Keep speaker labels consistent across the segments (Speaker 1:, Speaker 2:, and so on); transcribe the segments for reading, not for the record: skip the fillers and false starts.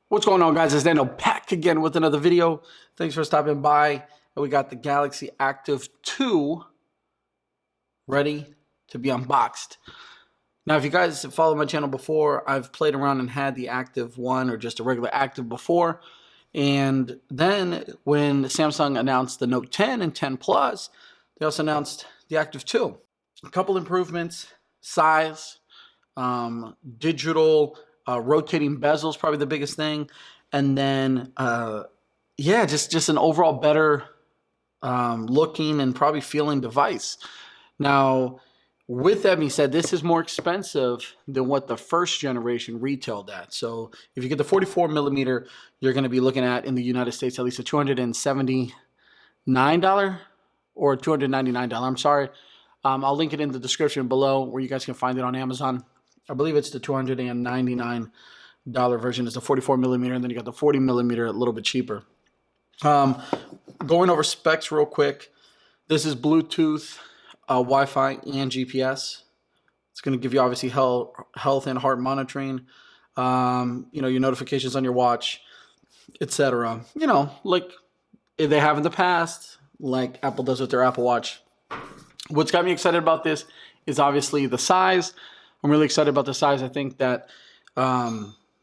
Speaker 1: What's going on, guys? It's Nando back again with another video. Thanks for stopping by. And we got the Galaxy Active 2 ready to be unboxed. Now, if you guys have followed my channel before, I've played around and had the Active 1 or just a regular Active before. And then when Samsung announced the Note 10 and 10 Plus, they also announced the Active 2. A couple improvements: size, digital, rotating bezel is probably the biggest thing, and then yeah, just an overall better looking and probably feeling device. Now, with that being said, this is more expensive than what the first generation retailed at. So if you get the 44 millimeter, you're going to be looking at, in the United States, at least a $279 or $299. I'm sorry. I'll link it in the description below where you guys can find it on Amazon. I believe it's the $299 version. It's the 44 millimeter, and then you got the 40 millimeter a little bit cheaper. Going over specs real quick. This is Bluetooth, Wi-Fi, and GPS. It's going to give you obviously health and heart monitoring. Your notifications on your watch, etc. Like they have in the past, like Apple does with their Apple Watch. What's got me excited about this is obviously the size. I'm really excited about the size. I think that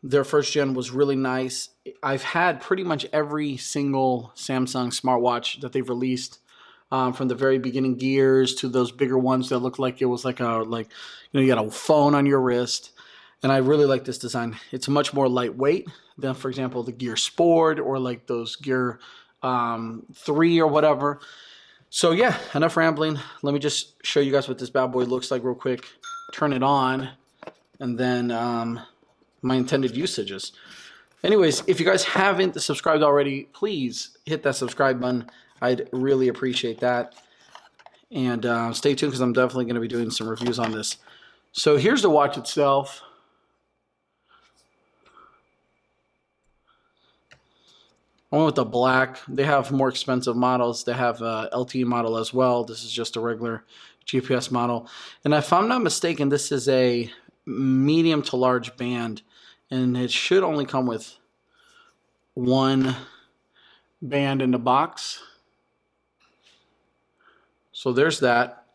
Speaker 1: their first gen was really nice. I've had pretty much every single Samsung smartwatch that they've released, from the very beginning Gears to those bigger ones that look like it was like you got a phone on your wrist. And I really like this design. It's much more lightweight than, for example, the Gear Sport or like those Gear 3 or whatever. So yeah, enough rambling. Let me just show you guys what this bad boy looks like real quick. Turn it on, and then my intended usages. Anyways, if you guys haven't subscribed already, please hit that subscribe button. I'd really appreciate that. And stay tuned, because I'm definitely going to be doing some reviews on this. So here's the watch itself. I went with the black. They have more expensive models. They have a LTE model as well. This is just a regular GPS model. And if I'm not mistaken, this is a medium to large band, and it should only come with one band in the box. So there's that.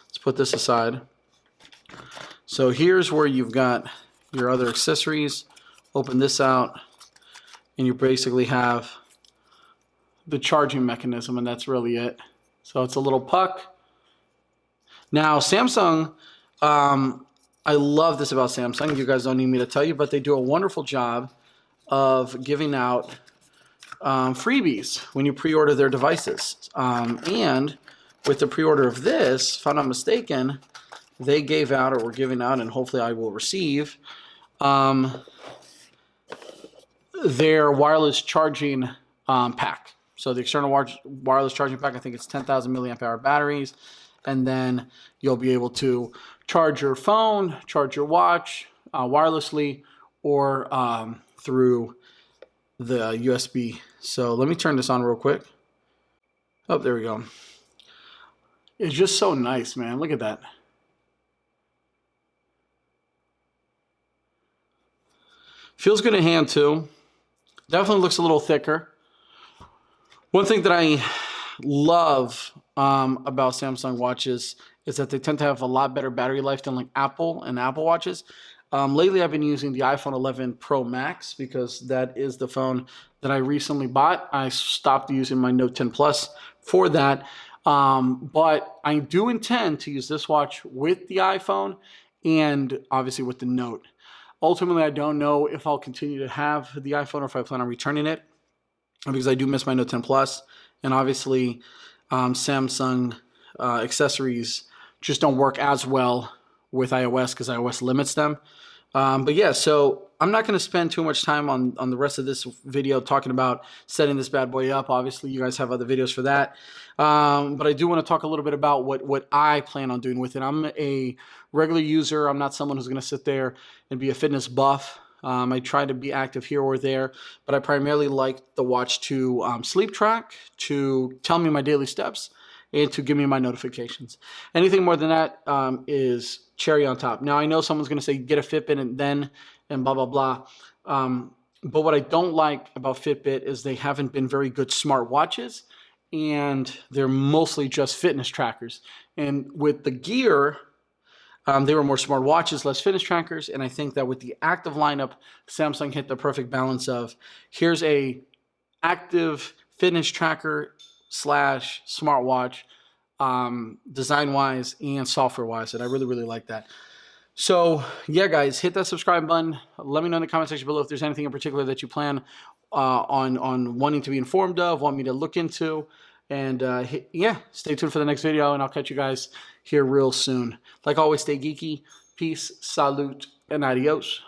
Speaker 1: Let's put this aside. So here's where you've got your other accessories. Open this out, and you basically have the charging mechanism, and that's really it. So it's a little puck. Now, Samsung, I love this about Samsung. You guys don't need me to tell you, but they do a wonderful job of giving out freebies when you pre-order their devices. And with the pre-order of this, if I'm not mistaken, they gave out, or were giving out, and hopefully I will receive, their wireless charging pack. So the external wireless charging pack, I think it's 10,000 milliamp hour batteries. And then you'll be able to charge your phone, charge your watch wirelessly, or through the USB. So let me turn this on real quick. Oh, there we go. It's just so nice, man. Look at that. Feels good in hand too. Definitely looks a little thicker. One thing that I love about Samsung watches is that they tend to have a lot better battery life than like Apple and Apple watches. Lately, I've been using the iPhone 11 Pro Max, because that is the phone that I recently bought. I stopped using my Note 10 Plus for that. But I do intend to use this watch with the iPhone and obviously with the Note. Ultimately, I don't know if I'll continue to have the iPhone or if I plan on returning it, because I do miss my Note 10 Plus. And obviously, Samsung accessories just don't work as well with iOS, because iOS limits them. But yeah, so I'm not going to spend too much time on the rest of this video talking about setting this bad boy up. Obviously, you guys have other videos for that. But I do want to talk a little bit about what I plan on doing with it. I'm a regular user. I'm not someone who's going to sit there and be a fitness buff. I try to be active here or there, but I primarily like the watch to sleep track, to tell me my daily steps, and to give me my notifications. Anything more than that is cherry on top. Now, I know someone's going to say, get a Fitbit and blah, blah, blah. But what I don't like about Fitbit is they haven't been very good smart watches, and they're mostly just fitness trackers. And with the Gear, they were more smart watches, less fitness trackers. And I think that with the active lineup, Samsung hit the perfect balance of here's a active fitness tracker slash smartwatch, design wise and software wise. And I really, really like that. So yeah, guys, hit that subscribe button. Let me know in the comment section below if there's anything in particular that you plan on wanting to be informed of, want me to look into. And yeah, stay tuned for the next video, and I'll catch you guys here real soon. Like always, stay geeky. Peace, salute, and adios.